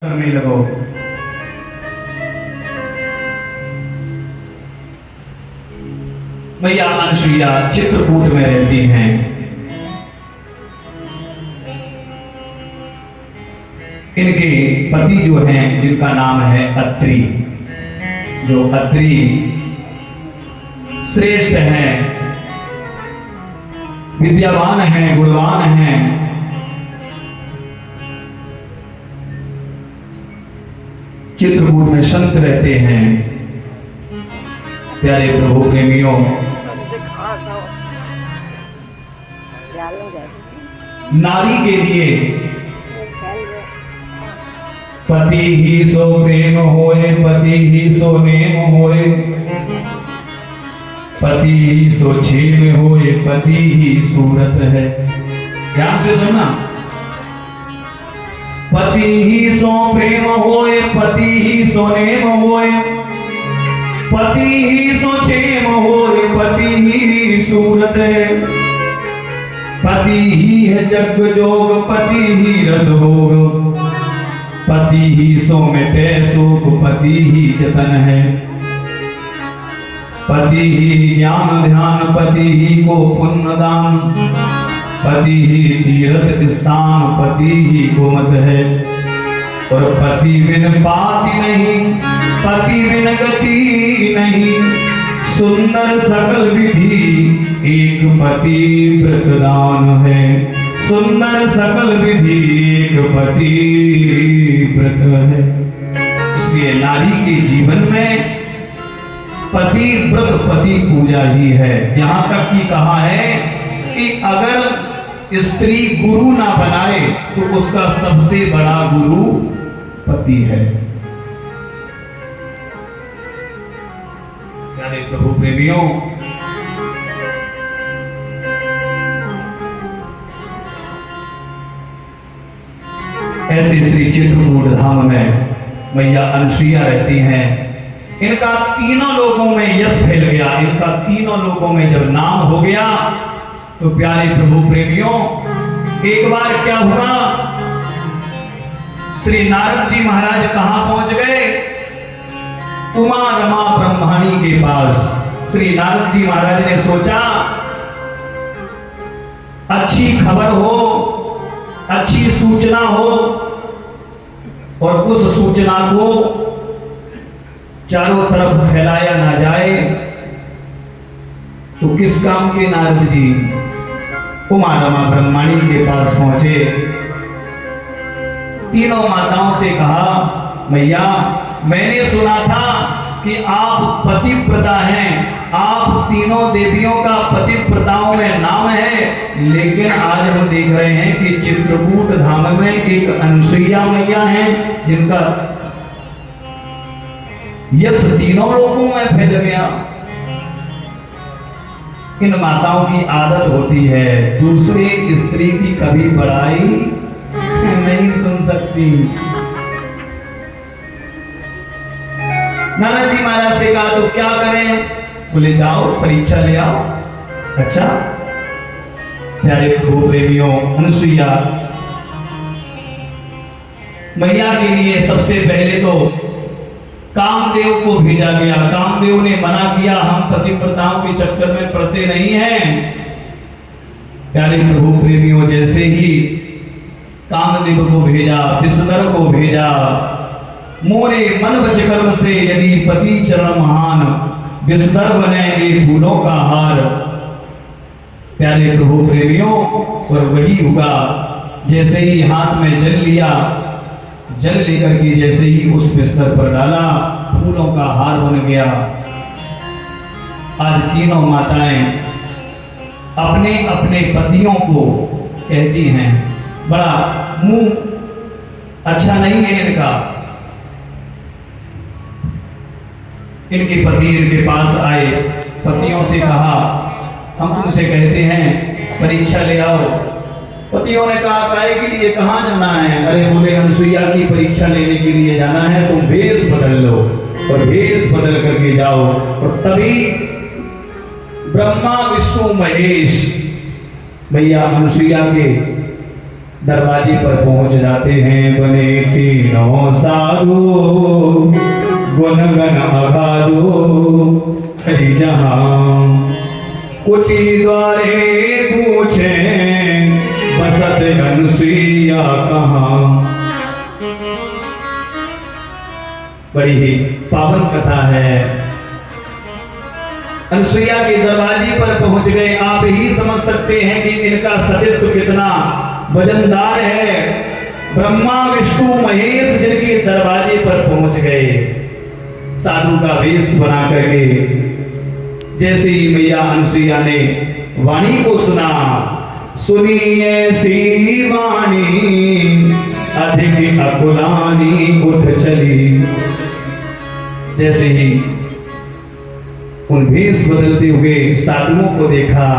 करने लगो। मैया अनुसुईया चित्रकूट में रहती हैं। इनके पति जो हैं, जिनका नाम है अत्रि, जो अत्रि श्रेष्ठ हैं, विद्यावान हैं, गुणवान हैं। चित्रकूट में संत रहते हैं। प्यारे प्रभु प्रेमियों, नारी के लिए पति ही सो प्रेम होए, पति ही सो नेम होए, पति ही सो छेम होए, पति ही सूरत है। ध्यान से सुनना, पति ही सो प्रेम होए, पति ही सो नेम होए, पति ही सो छेम होए, पति ही सूरत है। पति ही है जग जोग, पति ही रस भोग, पति ही सो मिटे सुख, पति ही जतन है। पति ही ज्ञान ध्यान, पति ही को पुण्य दान, पति ही तीर्थ स्थान, पति ही गोमत है। और पति बिन पाति नहीं, पति बिन गति नहीं, सुंदर सकल विधि एक पति व्रतदान है। सुंदर सकल विधि एक पति व्रत है। इसलिए नारी के जीवन में पति व्रत, पति पूजा ही है। यहां तक कि कहा है कि अगर स्त्री गुरु ना बनाए तो उसका सबसे बड़ा गुरु पति है। प्यारे प्रभु प्रेमियों, ऐसे श्री चित्रकूट धाम में मैया अनुसुईया रहती हैं। इनका तीनों लोगों में यश फैल गया। इनका तीनों लोगों में जब नाम हो गया तो प्यारे प्रभु प्रेमियों, एक बार क्या हुआ, श्री नारद जी महाराज कहां पहुंच गए? उमा रमा ब्रह्माणी के पास। श्री नारद जी महाराज ने सोचा अच्छी खबर हो, अच्छी सूचना हो, और उस सूचना को चारों तरफ फैलाया ना जाए तो किस काम के? नारद जी उमा रमा ब्रह्माणी के पास पहुंचे। तीनों माताओं से कहा, मैया मैंने सुना था कि आप पतिव्रता हैं, आप तीनों देवियों का पतिव्रताओं में नाम है, लेकिन आज हम देख रहे हैं कि चित्रकूट धाम में एक अनुसुईया मैया हैं जिनका यश तीनों लोगों में फैल गया। इन माताओं की आदत होती है दूसरे स्त्री की कभी बड़ाई नहीं सुन सकती। नारद जी महाराज से कहा तो क्या करें? बोले जाओ परीक्षा ले आओ। अच्छा प्यारे प्रभु प्रेमियों, अनुसुईया मैया के लिए सबसे पहले तो कामदेव को भेजा गया। कामदेव ने मना किया, हम पतिव्रताओं के चक्कर में पड़ते नहीं हैं। प्यारे प्रभु प्रेमियों, जैसे ही कामदेव को भेजा, विषधर को भेजा, मोरे मन वच कर्म से यदि पति चरण महान, विषधर बने ये फूलों का हार। प्यारे प्रभु प्रेमियों, और वही हुआ। जैसे ही हाथ में जल लिया, जल लेकर के जैसे ही उस बिस्तर पर डाला, फूलों का हार बन गया। आज तीनों माताएं अपने अपने पतियों को कहती हैं, बड़ा मुंह अच्छा नहीं है इनका। इनके पति इनके पास आए, पतियों से कहा, हम तुमसे कहते हैं परीक्षा ले आओ। पतियों ने कहा काय के लिए, कहां जाना है? अरे बोले अनुसुईया की परीक्षा लेने के लिए जाना है, तुम भेष बदल लो। और भेष बदल करके जाओ। और तभी ब्रह्मा विष्णु महेश भैया अनुसुईया के दरवाजे पर पहुंच जाते हैं। बने तीनों साधु गुन गन अगाधो हरि जहां। कुटी द्वारे पूछे बसत अनुसुईया कहाँ। बड़ी ही पावन कथा है। अनुसुईया के दरवाजे पर पहुंच गए। आप ही समझ सकते हैं कि इनका सतीत्व कितना वजनदार है। ब्रह्मा विष्णु महेश जिनके दरवाजे पर पहुंच गए, साधु का वेश बना करके। जैसे ही मैया अनुसुईया ने वाणी को सुना, सुनिए सी वाणी अधिक अकुलानी उठ चली। जैसे ही उन भेष बदलते हुए साधुओं को देखा,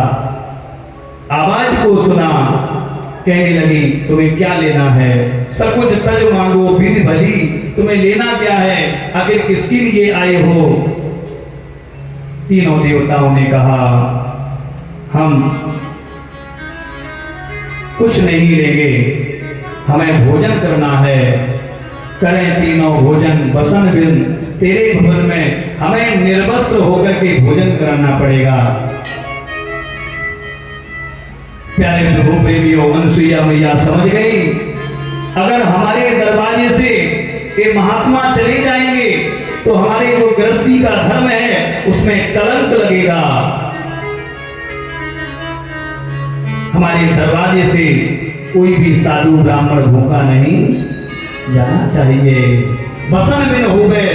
आवाज को सुना, कहने लगी तुम्हें क्या लेना है? सब कुछ तज मांगो विधि भली, तुम्हें लेना क्या है? आखिर किसके लिए आए हो? तीनों देवताओं ने कहा हम कुछ नहीं लेंगे, हमें भोजन करना है। करें तीनों भोजन वसन बिन तेरे भवन में, हमें निर्वस्त्र होकर के भोजन कराना पड़ेगा। प्यारे प्रभु प्रेमियों, अनुसुईया मैया समझ गई, अगर हमारे दरवाजे से ये महात्मा चले जाएंगे तो हमारे जो गृहस्थी का धर्म है उसमें कलंक लगेगा। हमारे दरवाजे से कोई भी साधु ब्राह्मण भूखा नहीं जाना चाहिए। बसन बिन हो गए,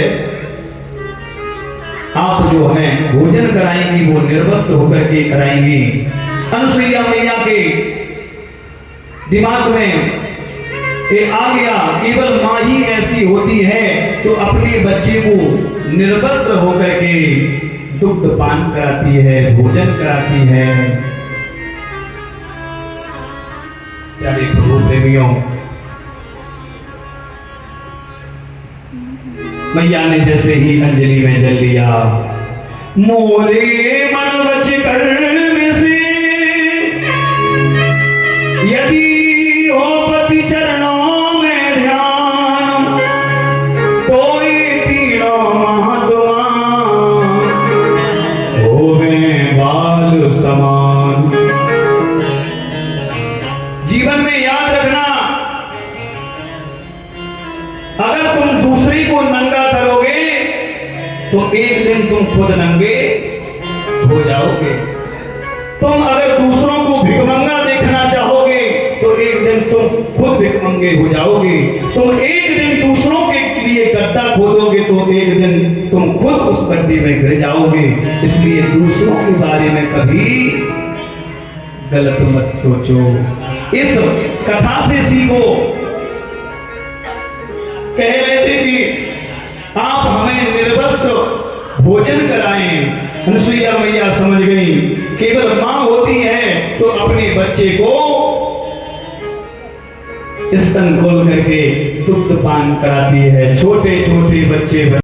आप जो हमें भोजन कराएंगी वो निर्वस्त्र होकर के कराएंगी। अनुसुईया मैया के दिमाग में ये आ गया, केवल माँ ही ऐसी होती है तो अपने बच्चे को निर्वस्त्र होकर के दुग्ध पान कराती है, भोजन कराती है। प्यारे प्रभु प्रेमियों, मैया ने जैसे ही अंजलि में जल लिया, मोरे मन बच कर से यदि हो पति चरणों में ध्यान, तो ये तीनों महात्मा होवे बाल समान। जीवन में याद रखना, अगर तुम दूसरे को नंगा करोगे तो एक दिन तुम खुद नंगे हो जाओगे। तुम अगर दूसरों को भिखमंगा देखना चाहोगे तो एक दिन तुम खुद भिखमंगे हो जाओगे। तुम एक दिन दूसरों के लिए गड्ढा खोदोगे तो एक दिन तुम खुद उस गड्ढे में गिर जाओगे। इसलिए दूसरों के बारे में कभी गलत मत सोचो। इस कथा से सीखो। कह रहे थे कि आप हमें निर्वस्त्र भोजन कराएं। अनुसुईया मैया समझ गई, केवल मां होती है तो अपने बच्चे को स्तन खोल करके दुग्ध पान कराती है। छोटे छोटे बच्चे